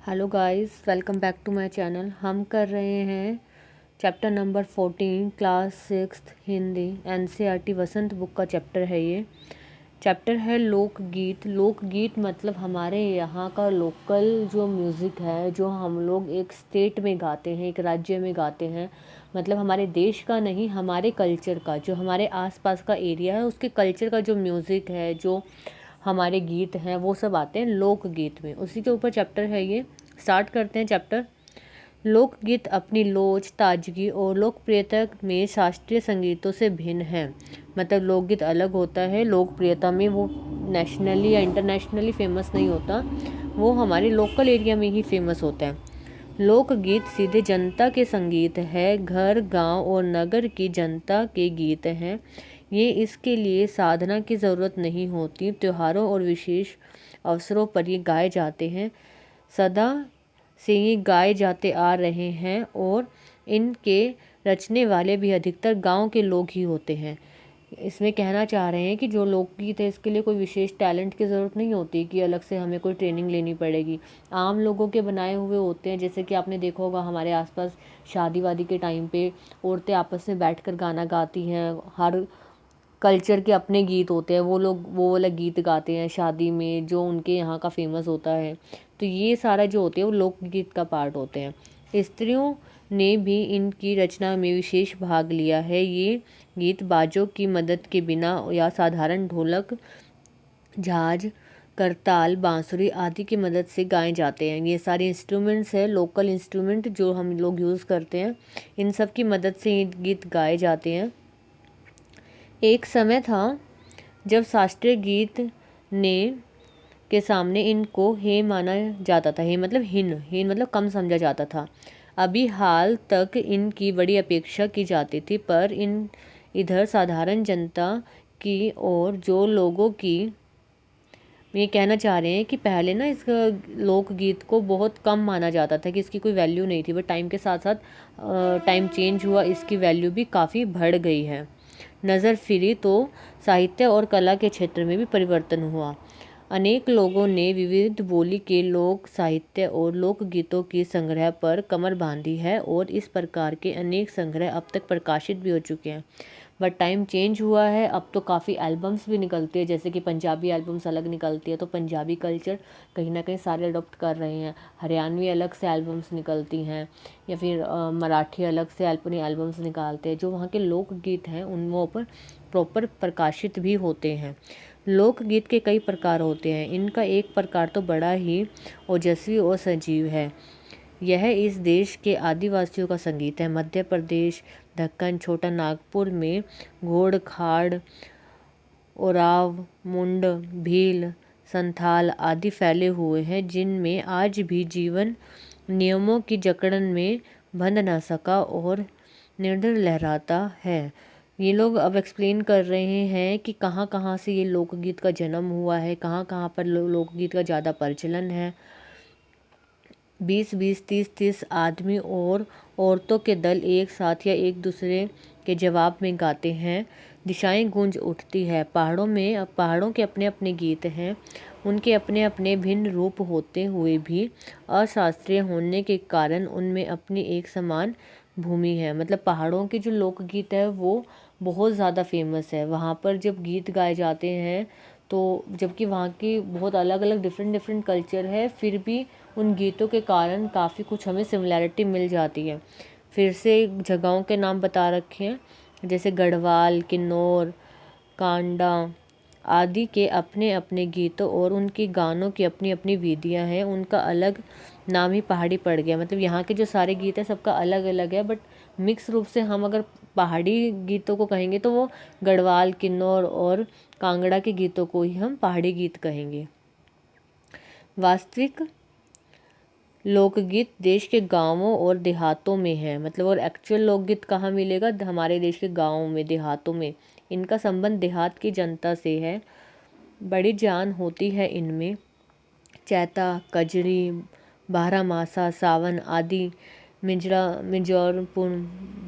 Hello guys, welcome back to my channel. हम कर रहे हैं chapter number 14 class 6 Hindi NCERT Vasant book का चैप्टर है। ये चैप्टर है लोकगीत। लोकगीत मतलब हमारे यहाँ का लोकल जो म्यूज़िक है, जो हम लोग एक स्टेट में गाते हैं, एक राज्य में गाते हैं। मतलब हमारे देश का नहीं, हमारे कल्चर का, जो हमारे आसपास का एरिया है उसके कल्चर का जो म्यूज़िक है, जो हमारे गीत हैं, वो सब आते हैं लोकगीत में। उसी के ऊपर चैप्टर है ये। स्टार्ट करते हैं चैप्टर। लोकगीत अपनी लोच, ताजगी और लोकप्रियता में शास्त्रीय संगीतों से भिन्न है। मतलब लोकगीत अलग होता है लोकप्रियता में, वो नेशनली या इंटरनेशनली फेमस नहीं होता, वो हमारे लोकल एरिया में ही फेमस होता है। लोकगीत सीधे जनता के संगीत है, घर गांव और नगर की जनता के गीत हैं। ये इसके लिए साधना की ज़रूरत नहीं होती। त्योहारों और विशेष अवसरों पर ये गाए जाते हैं। सदा से ये गाए जाते आ रहे हैं और इनके रचने वाले भी अधिकतर गांव के लोग ही होते हैं। इसमें कहना चाह रहे हैं कि जो लोकगीत है इसके लिए कोई विशेष टैलेंट की ज़रूरत नहीं होती कि अलग से हमें कोई ट्रेनिंग लेनी पड़ेगी। आम लोगों के बनाए हुए होते हैं। जैसे कि आपने देखा होगा हमारे आसपास शादी वादी के टाइम पे औरतें आपस में बैठकर गाना गाती हैं। हर कल्चर के अपने गीत होते हैं, वो लोग वो वाला गीत गाते हैं शादी में जो उनके यहाँ का फेमस होता है। तो ये सारा जो होते हैं वो लोकगीत का पार्ट होते हैं। स्त्रियों ने भी इनकी रचना में विशेष भाग लिया है। ये गीत बाजों की मदद के बिना या साधारण ढोलक, झांझ, करताल, बांसुरी आदि की मदद से गाए जाते हैं। ये सारे इंस्ट्रूमेंट्स हैं, लोकल इंस्ट्रूमेंट जो हम लोग यूज़ करते हैं, इन सब की मदद से ये गीत गाए जाते हैं। एक समय था जब शास्त्रीय गीत ने के सामने इनको हे माना जाता था। हे मतलब हीन मतलब कम समझा जाता था। अभी हाल तक इनकी बड़ी अपेक्षा की जाती थी, पर इधर साधारण जनता की और जो लोगों की, ये कहना चाह रहे हैं कि पहले ना इस लोकगीत को बहुत कम माना जाता था कि इसकी कोई वैल्यू नहीं थी, बट टाइम के साथ साथ टाइम चेंज हुआ, इसकी वैल्यू भी काफ़ी बढ़ गई है। नज़र फिरी तो साहित्य और कला के क्षेत्र में भी परिवर्तन हुआ। अनेक लोगों ने विविध बोली के लोक साहित्य और लोकगीतों की संग्रह पर कमर बांधी है और इस प्रकार के अनेक संग्रह अब तक प्रकाशित भी हो चुके हैं। बट टाइम चेंज हुआ है, अब तो काफ़ी एल्बम्स भी निकलती है। जैसे कि पंजाबी एल्बम्स अलग निकलती है, तो पंजाबी कल्चर कहीं ना कहीं सारे अडोप्ट कर रहे हैं। हरियाणवी अलग से एल्बम्स निकलती हैं, या फिर मराठी अलग से अपनी एल्बम्स निकालते हैं। जो वहाँ के लोकगीत हैं उन वो पर प्रॉपर प्रकाशित भी होते हैं। लोकगीत के कई प्रकार होते हैं। इनका एक प्रकार तो बड़ा ही ओजस्वी और सजीव है। यह इस देश के आदिवासियों का संगीत है। मध्य प्रदेश, दक्कन, छोटा नागपुर में घोड़-खाड़, ओराव, मुंड, भील, संथाल आदि फैले हुए हैं, जिनमें आज भी जीवन नियमों की जकड़न में बंध न सका और निर्दय लहराता है। ये लोग अब एक्सप्लेन कर रहे हैं कि कहाँ कहाँ से ये लोकगीत का जन्म हुआ है, कहाँ कहाँ पर लोकगीत का ज़्यादा प्रचलन है। 20-20, 30-30 आदमी और औरतों के दल एक साथ या एक दूसरे के जवाब में गाते हैं। दिशाएं गूंज उठती है। पहाड़ों के अपने अपने गीत हैं। उनके अपने अपने भिन्न रूप होते हुए भी अशास्त्रीय होने के कारण उनमें अपनी एक समान भूमि है। मतलब पहाड़ों के जो लोकगीत है वो बहुत ज़्यादा फेमस है। वहाँ पर जब गीत गाए जाते हैं तो जबकि वहाँ की बहुत अलग अलग डिफरेंट डिफरेंट कल्चर है, फिर भी उन गीतों के कारण काफ़ी कुछ हमें सिमिलैरिटी मिल जाती है। फिर से जगहों के नाम बता रखे हैं, जैसे गढ़वाल, किन्नौर, कांडा आदि के अपने अपने गीतों और उनके गानों की अपनी अपनी विधियाँ हैं। उनका अलग नाम ही पहाड़ी पड़ गया। मतलब यहाँ के जो सारे गीत हैं सबका अलग अलग है, बट मिक्स रूप से हम अगर पहाड़ी गीतों को कहेंगे तो वो गढ़वाल, किन्नौर और कांगड़ा के गीतों को ही हम पहाड़ी गीत कहेंगे। वास्तविक लोकगीत देश के गांवों और देहातों में है। मतलब और एक्चुअल लोकगीत कहाँ मिलेगा? हमारे देश के गांवों में, देहातों में। इनका संबंध देहात की जनता से है। बड़ी जान होती है इनमें। चैता, कजरी, बारहमासा, सावन आदि मिर्ज़ापुर,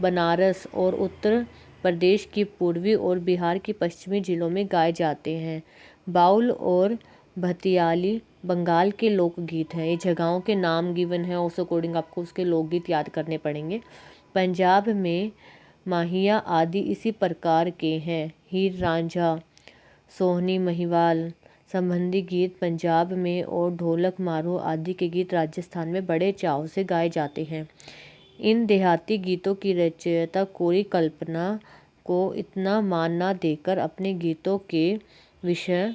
बनारस और उत्तर प्रदेश की पूर्वी और बिहार की पश्चिमी जिलों में गाए जाते हैं। बाउल और भतियाली बंगाल के लोकगीत हैं। ये जगहों के नाम गिवन है, उस अकॉर्डिंग आपको उसके लोकगीत याद करने पड़ेंगे। पंजाब में माहिया आदि इसी प्रकार के हैं। हीर रांझा, सोहनी महिवाल संबंधी गीत पंजाब में और ढोलक मारू आदि के गीत राजस्थान में बड़े चाव से गाए जाते हैं। इन देहाती गीतों की रचयिता कोरी कल्पना को इतना मान न देकर अपने गीतों के विषय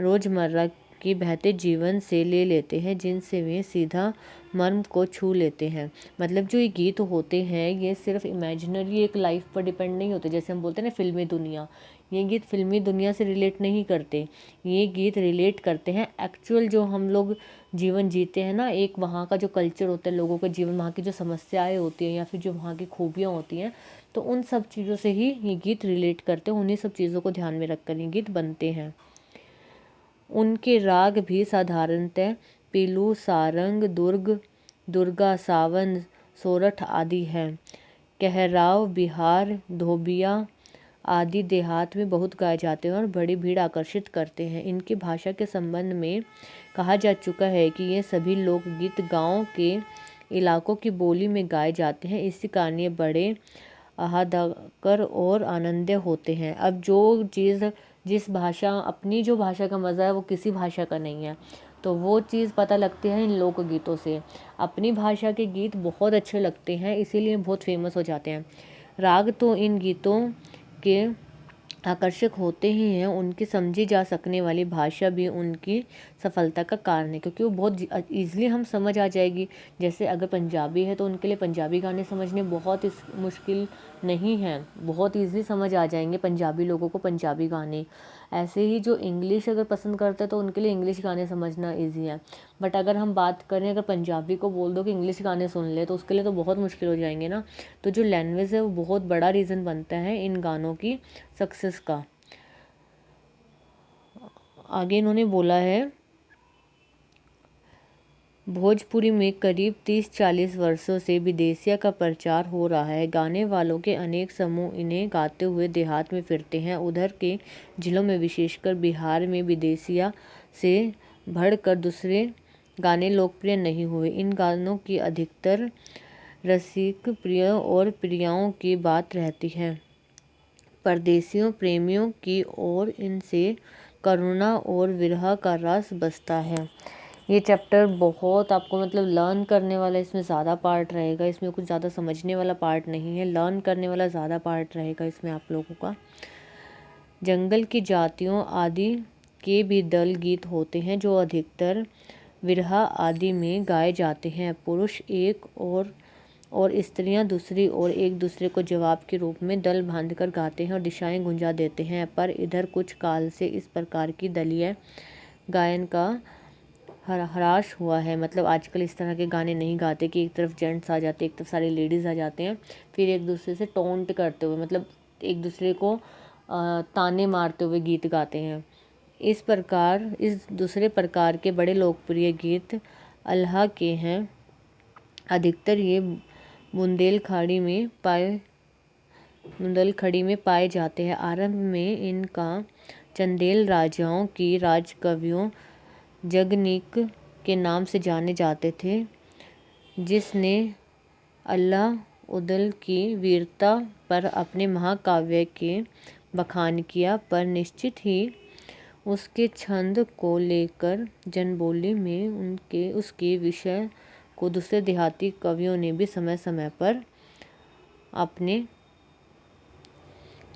रोज़मर्रा की बहते जीवन से ले लेते हैं, जिनसे वे सीधा मर्म को छू लेते हैं। मतलब जो ये गीत होते हैं ये सिर्फ इमेजिनरी एक लाइफ पर डिपेंड नहीं होते, जैसे हम बोलते हैं ना फिल्मी दुनिया, ये गीत फिल्मी दुनिया से रिलेट नहीं करते। ये गीत रिलेट करते हैं एक्चुअल जो हम लोग जीवन जीते हैं ना, एक वहाँ का जो कल्चर होता है, लोगों का जीवन, वहाँ की जो समस्याएं होती हैं या फिर जो वहाँ की खूबियाँ होती हैं, तो उन सब चीज़ों से ही ये गीत रिलेट करते हैं। उन्हीं सब चीज़ों को ध्यान में रखकर ये गीत बनते हैं। उनके राग भी साधारणतः पीलू, सारंग, दुर्गा, सावन, सोरठ आदि हैं। कहराव, बिहार, धोबिया आदि देहात में बहुत गाए जाते हैं और बड़ी भीड़ आकर्षित करते हैं। इनकी भाषा के संबंध में कहा जा चुका है कि ये सभी लोकगीत गांव के इलाकों की बोली में गाए जाते हैं। इसी कारण ये बड़े आह्लादकर और आनंदीय होते हैं। अब जो चीज़ जिस भाषा, अपनी जो भाषा का मज़ा है वो किसी भाषा का नहीं है, तो वो चीज़ पता लगती है इन लोकगीतों से। अपनी भाषा के गीत बहुत अच्छे लगते हैं, इसीलिए बहुत फेमस हो जाते हैं। राग तो इन गीतों के आकर्षक होते ही हैं, उनकी समझी जा सकने वाली भाषा भी उनकी सफलता का कारण है, क्योंकि वो बहुत ईजिली हम समझ आ जाएगी। जैसे अगर पंजाबी है तो उनके लिए पंजाबी गाने समझने बहुत मुश्किल नहीं है, बहुत ईजिली समझ आ जाएंगे पंजाबी लोगों को पंजाबी गाने। ऐसे ही जो इंग्लिश अगर पसंद करते हैं तो उनके लिए इंग्लिश गाने समझना ईजी है। बट अगर हम बात करें, अगर पंजाबी को बोल दो कि इंग्लिश गाने सुन ले तो उसके लिए तो बहुत मुश्किल हो जाएंगे ना। तो जो लैंग्वेज है वो बहुत बड़ा रीज़न बनता है इन गानों की सक्सेस का। आगे इन्होंने बोला है, भोजपुरी में करीब 30-40 वर्षों से विदेशिया का प्रचार हो रहा है। गाने वालों के अनेक समूह इन्हें गाते हुए देहात में फिरते हैं। उधर के जिलों में, विशेषकर बिहार में, विदेशिया से बढ़कर दूसरे गाने लोकप्रिय नहीं हुए। इन गानों की अधिकतर रसिक प्रियों और प्रियाओं की बात रहती है। परदेशियों प्रेमियों की ओर इनसे करुणा और विरह का रस बसता है। ये चैप्टर बहुत आपको मतलब लर्न करने वाला, इसमें ज़्यादा पार्ट रहेगा, इसमें कुछ ज़्यादा समझने वाला पार्ट नहीं है, लर्न करने वाला ज़्यादा पार्ट रहेगा इसमें आप लोगों का। जंगल की जातियों आदि के भी दल गीत होते हैं जो अधिकतर विरह आदि में गाए जाते हैं। पुरुष एक और स्त्रियां दूसरी और एक दूसरे को जवाब के रूप में दल बांधकर गाते हैं और दिशाएं गुंजा देते हैं। पर इधर कुछ काल से इस प्रकार की दलीय गायन का ह्रास हुआ है। मतलब आजकल इस तरह के गाने नहीं गाते कि एक तरफ जेंट्स आ जाते हैं, एक तरफ सारी लेडीज़ आ जाते हैं, फिर एक दूसरे से टोंट करते हुए, मतलब एक दूसरे को ताने मारते हुए गीत गाते हैं। इस दूसरे प्रकार के बड़े लोकप्रिय गीत अल्लाह के हैं। अधिकतर ये बुंदेलखंडी में पाए जाते हैं। आरंभ में इनका चंदेल राजाओं की राजकवियों जगनीक के नाम से जाने जाते थे, जिसने अल्लाउद्दीन की वीरता पर अपने महाकाव्य के बखान किया, पर निश्चित ही उसके छंद को लेकर जनबोली में उसके विषय को दूसरे देहाती कवियों ने भी समय समय पर अपने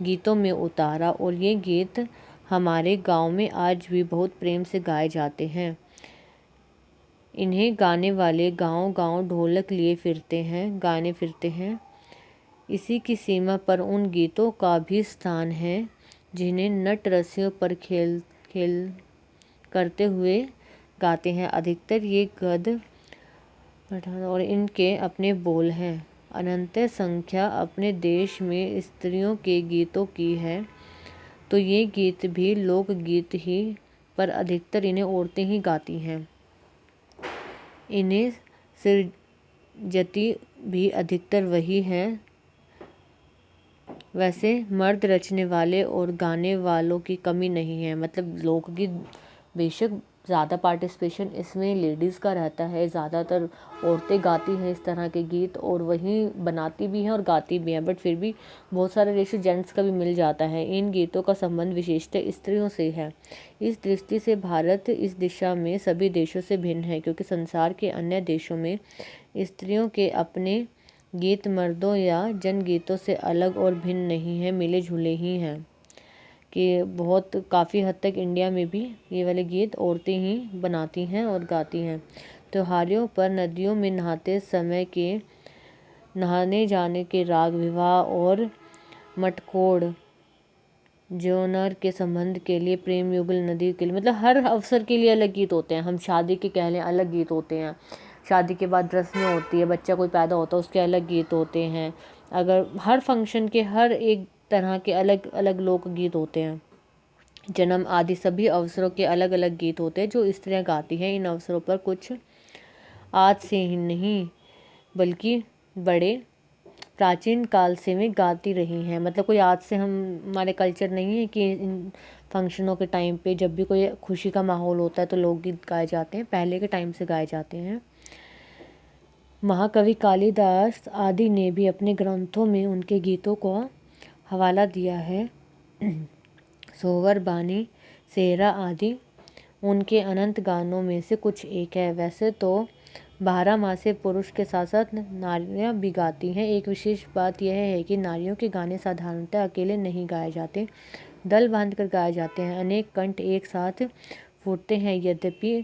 गीतों में उतारा और ये गीत हमारे गांव में आज भी बहुत प्रेम से गाए जाते हैं। इन्हें गाने वाले गांव-गांव ढोलक लिए गाने फिरते हैं। इसी की सीमा पर उन गीतों का भी स्थान है जिन्हें नट रस्सियों पर खेल करते हुए गाते हैं। अधिकतर ये गद्य और इनके अपने बोल हैं। अनंत संख्या अपने देश में स्त्रियों के गीतों की है, तो ये गीत भी लोकगीत ही, पर अधिकतर इन्हें औरतें ही गाती हैं। इन्हें सृजती भी अधिकतर वही है। वैसे मर्द रचने वाले और गाने वालों की कमी नहीं है। मतलब लोकगीत बेशक ज़्यादा पार्टिसिपेशन इसमें लेडीज़ का रहता है। ज़्यादातर औरतें गाती हैं इस तरह के गीत, और वहीं बनाती भी हैं और गाती भी हैं, बट फिर भी बहुत सारे रेशो जेंट्स का भी मिल जाता है। इन गीतों का संबंध विशेषतः स्त्रियों से है। इस दृष्टि से भारत इस दिशा में सभी देशों से भिन्न है, क्योंकि संसार के अन्य देशों में स्त्रियों के अपने गीत मर्दों या जनगीतों से अलग और भिन्न नहीं है, मिले जुले ही हैं। कि बहुत काफ़ी हद तक इंडिया में भी ये वाले गीत औरतें ही बनाती हैं और गाती हैं। त्योहारों पर नदियों में नहाने जाने के राग, विवाह और मटकोड़ जोनर के संबंध के लिए, प्रेम युगल नदी के लिए, मतलब हर अवसर के लिए अलग गीत होते हैं। हम शादी के कह लें, अलग गीत होते हैं। शादी के बाद रस्में होती है, बच्चा कोई पैदा होता है, उसके अलग गीत होते हैं। अगर हर फंक्शन के हर एक तरह के अलग अलग लोकगीत होते हैं। जन्म आदि सभी अवसरों के अलग अलग गीत होते हैं जो स्त्रियां गाती हैं। इन अवसरों पर कुछ आज से ही नहीं बल्कि बड़े प्राचीन काल से वे गाती रही हैं। मतलब कोई आज से हमारे कल्चर नहीं है कि इन फंक्शनों के टाइम पे जब भी कोई खुशी का माहौल होता है तो लोकगीत गाए जाते हैं, पहले के टाइम से गाए जाते हैं। महाकवि कालिदास आदि ने भी अपने ग्रंथों में उनके गीतों को हवाला दिया है। सोवर, बानी, सेहरा आदि उनके अनंत गानों में से कुछ एक है। वैसे तो 12 मासे पुरुष के साथ साथ नारियां भी गाती हैं। एक विशेष बात यह है कि नारियों के गाने साधारणतः अकेले नहीं गाए जाते, दल बांधकर गाए जाते हैं। अनेक कंठ एक साथ फूटते हैं, यद्यपि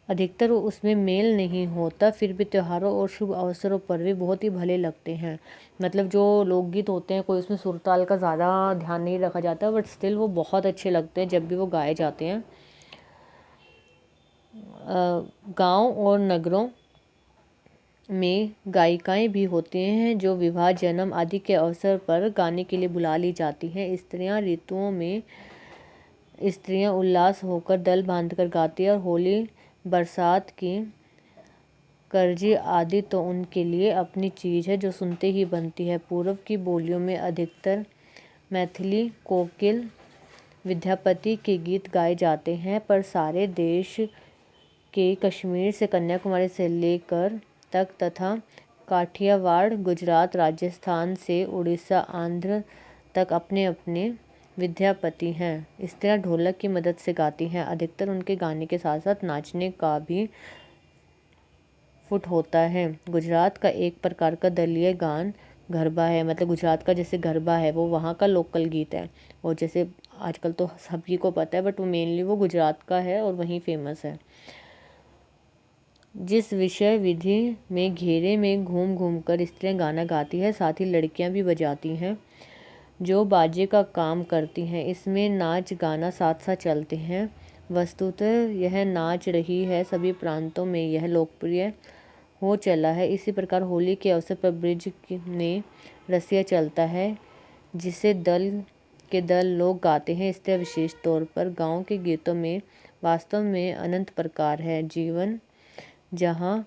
अधिकतर उसमें मेल नहीं होता, फिर भी त्योहारों और शुभ अवसरों पर भी बहुत ही भले लगते हैं। मतलब जो लोकगीत होते हैं, कोई उसमें सुर ताल का ज़्यादा ध्यान नहीं रखा जाता, बट स्टिल वो बहुत अच्छे लगते हैं जब भी वो गाए जाते हैं। गांव और नगरों में गायिकाएं भी होती हैं जो विवाह, जन्म आदि के अवसर पर गाने के लिए बुला ली जाती हैं। ऋतुओं में स्त्रियां उल्लास होकर दल बांधकर गाती हैं, और होली, बरसात की करजी आदि तो उनके लिए अपनी चीज़ है जो सुनते ही बनती है। पूर्व की बोलियों में अधिकतर मैथिली, कोकिल, विद्यापति के गीत गाए जाते हैं, पर सारे देश के कश्मीर से कन्याकुमारी से लेकर तक तथा काठियावाड़, गुजरात, राजस्थान से उड़ीसा, आंध्र तक अपने अपने विद्यापति हैं। स्त्रियां ढोलक की मदद से गाती हैं। अधिकतर उनके गाने के साथ साथ नाचने का भी फुट होता है। गुजरात का एक प्रकार का दलीय गान गरबा है। मतलब गुजरात का जैसे गरबा है वो वहाँ का लोकल गीत है, और जैसे आजकल तो सभी को पता है, बट वो मेनली वो गुजरात का है और वहीं फेमस है। जिस विषय विधि में घेरे में घूम घूम कर स्त्रियाँ गाना गाती है, साथ ही लड़कियाँ भी बजाती हैं जो बाजे का काम करती हैं। इसमें नाच गाना साथ साथ चलते हैं। वस्तुतः यह नाच रही है, सभी प्रांतों में यह लोकप्रिय हो चला है। इसी प्रकार होली के अवसर पर ब्रिज में रसिया चलता है, जिसे दल के दल लोग गाते हैं। स्त्रियाँ विशेष तौर पर गाँव के गीतों में वास्तव में अनंत प्रकार है। जीवन जहाँ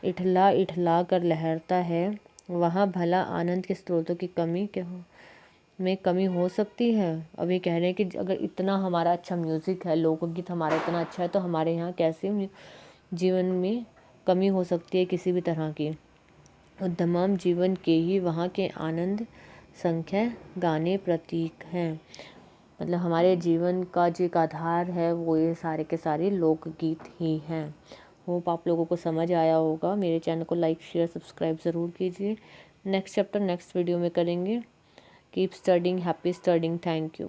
इठला इठला कर लहरता है, वहाँ भला आनंद के स्रोतों की कमी हो सकती है। अब ये कह रहे हैं कि अगर इतना हमारा अच्छा म्यूज़िक है, लोकगीत हमारा इतना अच्छा है, तो हमारे यहाँ कैसे जीवन में कमी हो सकती है किसी भी तरह की। और तमाम जीवन के ही वहाँ के आनंद संख्या गाने प्रतीक हैं। मतलब हमारे जीवन का जो एक आधार है वो ये सारे के सारे लोकगीत ही हैं। होप आप लोगों को समझ आया होगा। मेरे चैनल को लाइक, शेयर, सब्सक्राइब ज़रूर कीजिए। नेक्स्ट चैप्टर नेक्स्ट वीडियो में करेंगे। Keep studying, happy studying. Thank you.